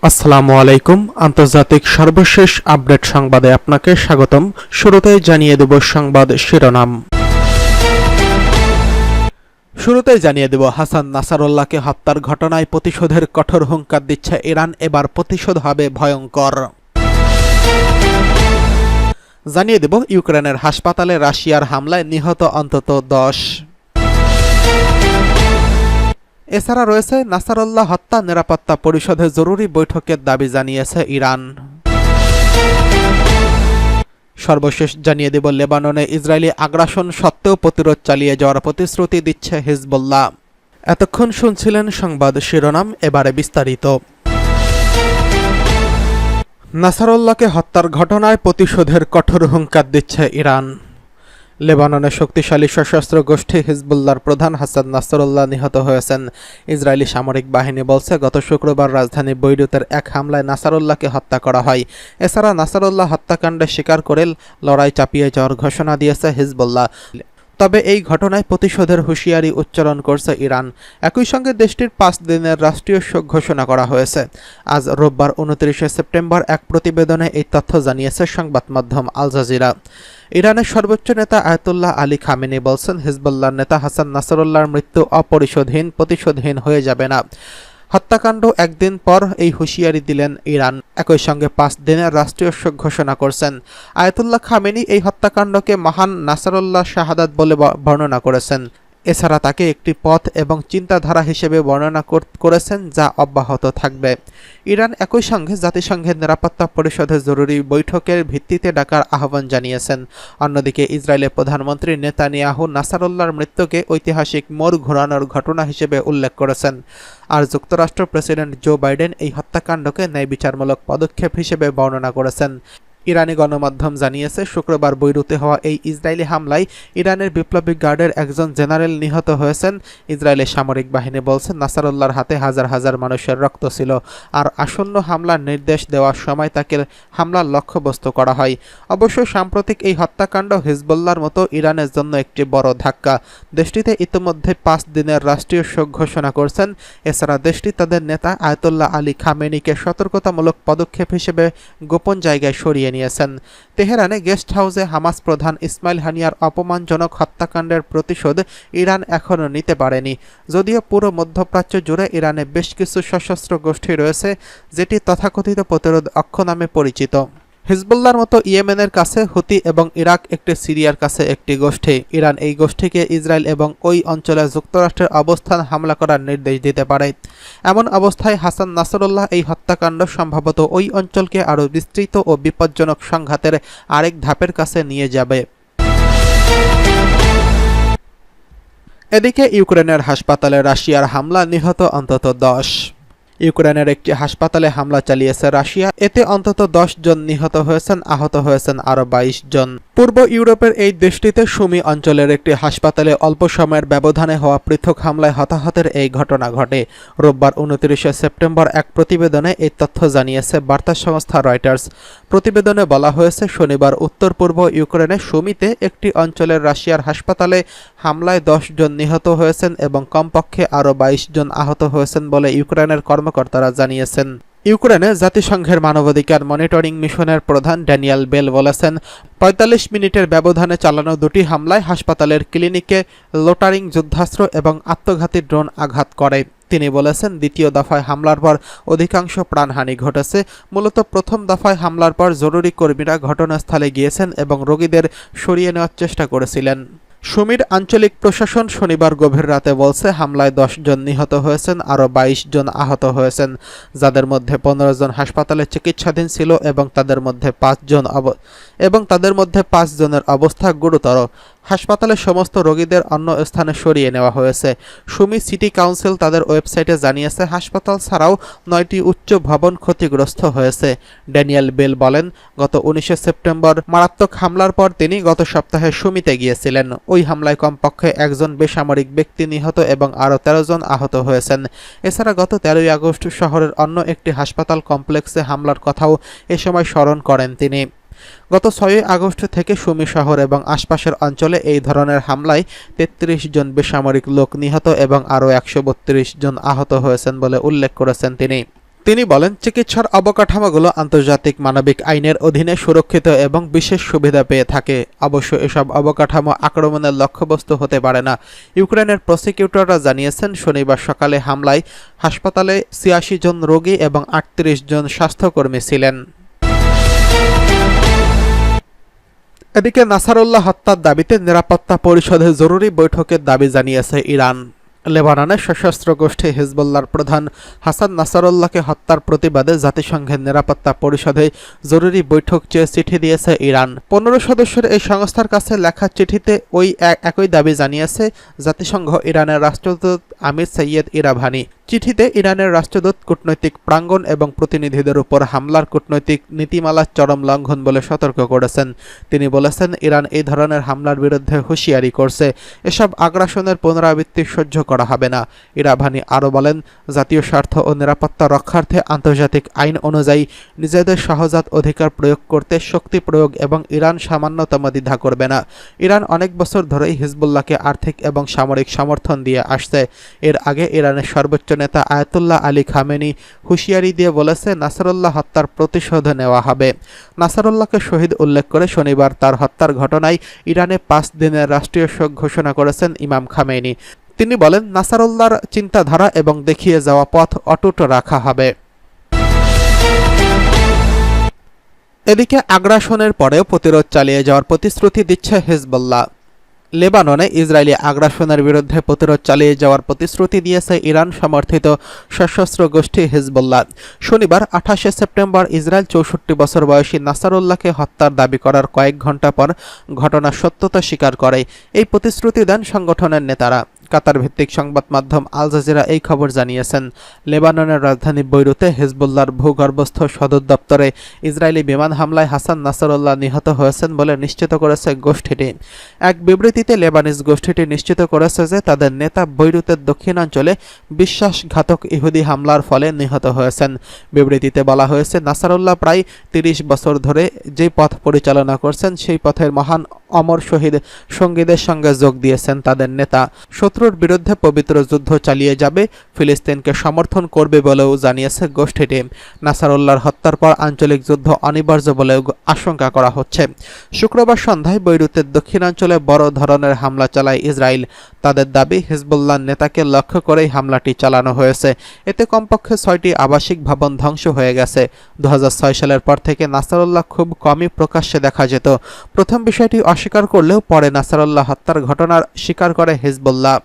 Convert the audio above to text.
আসসালামু আলাইকুম। আন্তর্জাতিক সর্বশেষ আপডেট সংবাদে আপনাকে স্বাগতম। শুরুতেই জানিয়ে দেব সংবাদ শিরোনাম। হাসান নাসারুল্লাহকে হত্যার ঘটনায় প্রতিশোধের কঠোর হুঙ্কার দিচ্ছে ইরান। এবার প্রতিশোধ হবে ভয়ঙ্কর। জানিয়ে দেব ইউক্রেনের হাসপাতালে রাশিয়ার হামলায় নিহত অন্তত 10। এছাড়া রয়েছে নাসারুল্লাহ হত্যা নিরাপত্তা পরিষদে জরুরি বৈঠকের দাবি জানিয়েছে ইরান। সর্বশেষ জানিয়ে দেব লেবাননে ইসরায়েলি আগ্রাসন সত্ত্বেও প্রতিরোধ চালিয়ে যাওয়ার প্রতিশ্রুতি দিচ্ছে হিজবুল্লাহ। এতক্ষণ শুনছিলেন সংবাদ শিরোনাম, এবারে বিস্তারিত। নাসারুল্লাহকে হত্যার ঘটনায় প্রতিশোধের কঠোর হুঙ্কার দিচ্ছে ইরান। লেবাননের শক্তিশালী সশস্ত্র গোষ্ঠী হিজবুল্লাহর প্রধান হাসান নাসরুল্লাহ নিহত হয়েছেন। ইসরায়েলি সামরিক বাহিনী বলছে, গত শুক্রবার রাজধানী বৈরুতের এক হামলায় নাসারুল্লাহকে হত্যা করা হয়। এছাড়া নাসারুল্লাহ হত্যাকাণ্ডে স্বীকার করে লড়াই চাপিয়ে যাওয়ার ঘোষণা দিয়েছে হিজবুল্লাহ। তবে এই ঘটনায় প্রতিশোধের হুঁশিয়ারি উচ্চারণ করছে ইরান। একই সঙ্গে দেশটির 5 দিনের রাষ্ট্রীয় শোক ঘোষণা করা হয়েছে। আজ রোববার 29শে সেপ্টেম্বর এক প্রতিবেদনে এই তথ্য জানিয়েছে সংবাদ মাধ্যম আল জাজিরা। ইরানের সর্বোচ্চ নেতা আয়াতুল্লাহ আলী খামেনি বলছেন, হিজবুল্লাহর নেতা হাসান নাসরুল্লাহর মৃত্যু প্রতিশোধহীন হয়ে যাবে না। হত্যাকাণ্ড একদিন পর এই হুঁশিয়ারি দিলেন ইরান। একই সঙ্গে 5 দিনের রাষ্ট্রীয় শোক ঘোষণা করছেন। আয়াতুল্লাহ খামেনি এই হত্যাকাণ্ডকে মহান নাসরুল্লাহ শাহাদাত বলে বর্ণনা করেছেন। এছাড়া তাকে একটি পথ এবং চিন্তাধারা হিসেবে বর্ণনা করেছেন, যা অব্যাহত থাকবে। ইরান একই সঙ্গে জাতিসংঘের নিরাপত্তা পরিষদের জরুরি বৈঠকের ভিত্তিতে ডাকার আহ্বান জানিয়েছেন। অন্যদিকে ইসরায়েলের প্রধানমন্ত্রী নেতানিয়াহু নাসারুল্লাহর মৃত্যুকে ঐতিহাসিক মোড় ঘোরানোর ঘটনা হিসেবে উল্লেখ করেছেন। আর যুক্তরাষ্ট্র প্রেসিডেন্ট জো বাইডেন এই হত্যাকাণ্ডকে ন্যায়বিচারমূলক পদক্ষেপ হিসেবে বর্ণনা করেছেন। ইরানি গণমাধ্যম জানিয়েছে, শুক্রবার বৈরুতে হওয়া এই ইসরায়েলি হামলায় ইরানের বিপ্লবী গার্ডের একজন জেনারেল নিহত হয়েছেন। ইসরায়েলের সামরিক বাহিনী বলছে, নাসারুল্লাহর হাতে হাজার হাজার মানুষের রক্ত ছিল, আর আসন্ন হামলার নির্দেশ দেওয়ার সময় তাকে হামলার লক্ষ্যবস্তু করা হয়। অবশ্য সাম্প্রতিক এই হত্যাকাণ্ড হিজবুল্লাহর মতো ইরানের জন্য একটি বড় ধাক্কা। দেশটিতে ইতিমধ্যে 5 দিনের রাষ্ট্রীয় শোক ঘোষণা করছেন। এছাড়া দেশটি তাদের নেতা আয়াতুল্লাহ আলী খামেনিকে সতর্কতামূলক পদক্ষেপ হিসেবে গোপন জায়গায় সরিয়ে নিয়েছেন। তেহরানে গেস্ট হাউসে হামাস প্রধান ইসমাইল হানিয়ার অপমানজনক হত্যাকাণ্ডের প্রতিশোধ ইরান এখনও নিতে পারেনি। যদিও পুরো মধ্যপ্রাচ্য জুড়ে ইরানে বেশ কিছু সশস্ত্র গোষ্ঠী রয়েছে, যেটি তথাকথিত প্রতিরোধ অক্ষ নামে পরিচিত। হিজবুল্লাহর মতো ইয়েমেনের কাছে হুতি এবং ইরাক একটি, সিরিয়ার কাছে একটি গোষ্ঠী। ইরান এই গোষ্ঠীকে ইসরায়েল এবং ওই অঞ্চলে যুক্তরাষ্ট্রের অবস্থান হামলা করার নির্দেশ দিতে পারে। এমন অবস্থায় হাসান নাসরুল্লাহ এই হত্যাকাণ্ড সম্ভবত ওই অঞ্চলকে আরও বিস্তৃত ও বিপজ্জনক সংঘাতের আরেক ধাপের কাছে নিয়ে যাবে। এদিকে ইউক্রেনের হাসপাতালে রাশিয়ার হামলা, নিহত অন্তত 10। ইউক্রেনের একটি হাসপাতালে হামলা চালিয়েছে রাশিয়া। এতে অন্তত 10 জন নিহত হয়েছেন, আহত হয়েছেন আরও 22 জন। পূর্ব ইউরোপের এই দেশটিতে সুমি অঞ্চলের একটি হাসপাতালে অল্প সময়ের ব্যবধানে হওয়া পৃথক হামলায় হতাহতের এই ঘটনা ঘটে। রোববার 29শে সেপ্টেম্বর এক প্রতিবেদনে এই তথ্য জানিয়েছে বার্তা সংস্থা রয়টার্স। প্রতিবেদনে বলা হয়েছে, শনিবার উত্তর পূর্ব ইউক্রেনে সুমিতে একটি অঞ্চলের রাশিয়ার হাসপাতালে হামলায় 10 জন নিহত হয়েছেন এবং কমপক্ষে আরও 22 জন আহত হয়েছেন বলে ইউক্রেনের কর্মকর্তারা জানিয়েছেন। ইউক্রেনে জাতিসংঘের মানবাধিকার মনিটরিং মিশনের প্রধান ড্যানিয়েল বেল বলেছেন, 45 মিনিটের ব্যবধানে চালানো 2টি হামলায় হাসপাতালের ক্লিনিকে লোটারিং যুদ্ধাস্ত্র এবং আত্মঘাতী ড্রোন আঘাত করে। তিনি বলেছেন, দ্বিতীয় দফায় হামলার পর অধিকাংশ প্রাণহানি ঘটেছে। মূলত প্রথম দফায় হামলার পর জরুরি কর্মীরা ঘটনাস্থলে গিয়েছেন এবং রোগীদের সরিয়ে নেওয়ার চেষ্টা করেছিলেন। সুমির আঞ্চলিক প্রশাসন শনিবার গভীর রাতে বলছে, হামলায় 10 জন নিহত হয়েছেন, আরও 22 জন আহত হয়েছেন, যাদের মধ্যে 15 জন হাসপাতালে চিকিৎসাধীন ছিল এবং তাদের মধ্যে 5 জনের অবস্থা গুরুতর। হাসপাতালের সমস্ত রোগীদের অন্য স্থানে সরিয়ে নেওয়া হয়েছে। সুমি সিটি কাউন্সিল তাদের ওয়েবসাইটে জানিয়েছে, হাসপাতাল ছাড়াও 9টি উচ্চ ভবন ক্ষতিগ্রস্ত হয়েছে। ড্যানিয়েল বেল বলেন, গত 19শে সেপ্টেম্বর মারাত্মক হামলার পর তিনি গত সপ্তাহে সুমিতে গিয়েছিলেন। ওই হামলায় কমপক্ষে 1 জন বেসামরিক ব্যক্তি নিহত এবং আরও 13 জন আহত হয়েছেন। এছাড়া গত 13ই আগস্ট শহরের অন্য একটি হাসপাতাল কমপ্লেক্সে হামলার কথাও এ সময় স্মরণ করেন তিনি। গত 6 আগস্ট থেকে সুমি শহর এবং আশপাশের অঞ্চলে এই ধরনের হামলায় ৩৩ জন বেসামরিক লোক নিহত এবং আরও ১৩২ জন আহত হয়েছেন বলে উল্লেখ করেছেন তিনি বলেন, চিকিৎসার অবকাঠামোগুলো আন্তর্জাতিক মানবিক আইনের অধীনে সুরক্ষিত এবং বিশেষ সুবিধা পেয়ে থাকে। অবশ্য এসব অবকাঠামো আক্রমণের লক্ষ্যবস্তু হতে পারে না। ইউক্রেনের প্রসিকিউটররা জানিয়েছেন, শনিবার সকালে হামলায় হাসপাতালে ৮৬ জন রোগী এবং ৩৮ জন স্বাস্থ্যকর্মী ছিলেন। এদিকে নাসারুল্লাহ হত্যার দাবিতে নিরাপত্তা পরিষদে জরুরি বৈঠকের দাবি জানিয়েছে ইরান। লেবাননের সশস্ত্র গোষ্ঠী হিজবুল্লাহর প্রধান হাসান নাসারুল্লাহকে হত্যার প্রতিবাদে জাতিসংঘের নিরাপত্তা পরিষদে জরুরি বৈঠক চেয়ে চিঠি দিয়েছে ইরান। ১৫ সদস্যের এই সংস্থার কাছে লেখা চিঠিতে একই দাবি জানিয়েছে জাতিসংঘ ইরানের রাষ্ট্রদূত আমির সৈয়দ ইরাভানি। চিঠিতে ইরানের রাষ্ট্রদূত কূটনৈতিক প্রাঙ্গণ এবং প্রতিনিধিদের উপর হামলার কূটনৈতিক নীতিমালার চরম লঙ্ঘন বলে সতর্ক করেছেন। তিনি বলেছেন, ইরান এই ধরনের হামলার বিরুদ্ধে হুঁশিয়ারি করছে। এসব আগ্রাসনের পুনরাবৃত্তি সহ্য করা হবে না। ইরাভানি আরও বলেন, জাতীয় স্বার্থ ও নিরাপত্তা রক্ষার্থে আন্তর্জাতিক আইন অনুযায়ী নিজেদের সহজাত অধিকার প্রয়োগ করতে শক্তি প্রয়োগ এবং ইরান সামান্যতম দ্বিধা করবে না। ইরান অনেক বছর ধরেই হিজবুল্লাহকে আর্থিক এবং সামরিক সমর্থন দিয়ে আসছে। এর আগে ইরানের সর্বোচ্চ নেতা আয়াতুল্লাহ আলী খামেনি হুঁশিয়ারি দিয়ে বলেছে, নাসারুল্লাহ হত্যার প্রতিশোধ নেওয়া হবে। নাসারুল্লাহকে শহীদ উল্লেখ করে শনিবার তার হত্যার ঘটনায় ইরানে ৫ দিনের রাষ্ট্রীয় শোক ঘোষণা করেছেন ইমাম খামেনি। তিনি বলেন, নাসারুল্লাহর চিন্তাধারা এবং দেখিয়ে যাওয়া পথ অটুট রাখা হবে। এদিকে আগ্রাসনের পরেও প্রতিরোধ চালিয়ে যাওয়ার প্রতিশ্রুতি দিচ্ছে হিজবুল্লাহ। লেবাননে ইসরায়েলি আগ্রাসনের বিরুদ্ধে প্রতিরোধ চালিয়ে যাওয়ার প্রতিশ্রুতি দিয়েছে ইরান সমর্থিত সশস্ত্র গোষ্ঠী হিজবুল্লাহ। শনিবার ২৮ সেপ্টেম্বর ইসরায়েল ৬৪ বছর বয়সী নাসারুল্লাহকে হত্যার দাবি করার কয়েক ঘণ্টা পর ঘটনার সত্যতা স্বীকার করে এই প্রতিশ্রুতি দেন সংগঠনের নেতারা। কাতার ভিত্তিক সংবাদ মাধ্যম আল জাজিরা এই খবর জানিয়েছেন। লেবাননের রাজধানী বৈরুতে হিজবুল্লাহর ভূগর্ভস্থ সদর দপ্তরে ইসরায়েলি বিমান হামলায় হাসান নাসারুল্লাহ নিহত হয়েছেন বলে নিশ্চিত করেছে গোষ্ঠীটি। এক বিবৃতিতে লেবানিজ গোষ্ঠীটি নিশ্চিত করেছে যে তাদের নেতা বৈরুতের দক্ষিণাঞ্চলে বিশ্বাসঘাতক ইহুদি হামলার ফলে নিহত হয়েছেন। বিবৃতিতে বলা হয়েছে, নাসারুল্লাহ প্রায় ৩০ বছর ধরে যে পথ পরিচালনা করছেন সেই পথের মহান অমর শহীদ সঙ্গীদের সঙ্গে যোগ দিয়েছেন তাদের নেতা। শত্রুর বিরুদ্ধে পবিত্র যুদ্ধ চালিয়ে যাবে, ফিলিস্তিনকে সমর্থন করবে বলেও জানিয়েছে গোষ্ঠীটি। নাসারুল্লাহর হত্যার পর আঞ্চলিক যুদ্ধ অনিবার্য বলেও আশঙ্কা করা হচ্ছে। শুক্রবার সন্ধ্যায় বৈরুতের দক্ষিণাঞ্চলে বড় ধরনের হামলা চালায় ইসরায়েল। তাদের দাবি, হিজবুল্লাহর নেতাকে লক্ষ্য করেই হামলাটি চালানো হয়েছে। এতে কমপক্ষে ৬টি আবাসিক ভবন ধ্বংস হয়ে গেছে। ২০০৬ সালের পর থেকে নাসারুল্লাহ খুব কমই প্রকাশ্যে দেখা যেত। প্রথম বিষয়টি অস্বীকার করলেও পরে নাসারুল্লাহ হত্যার ঘটনার স্বীকার করে হিজবুল্লাহ।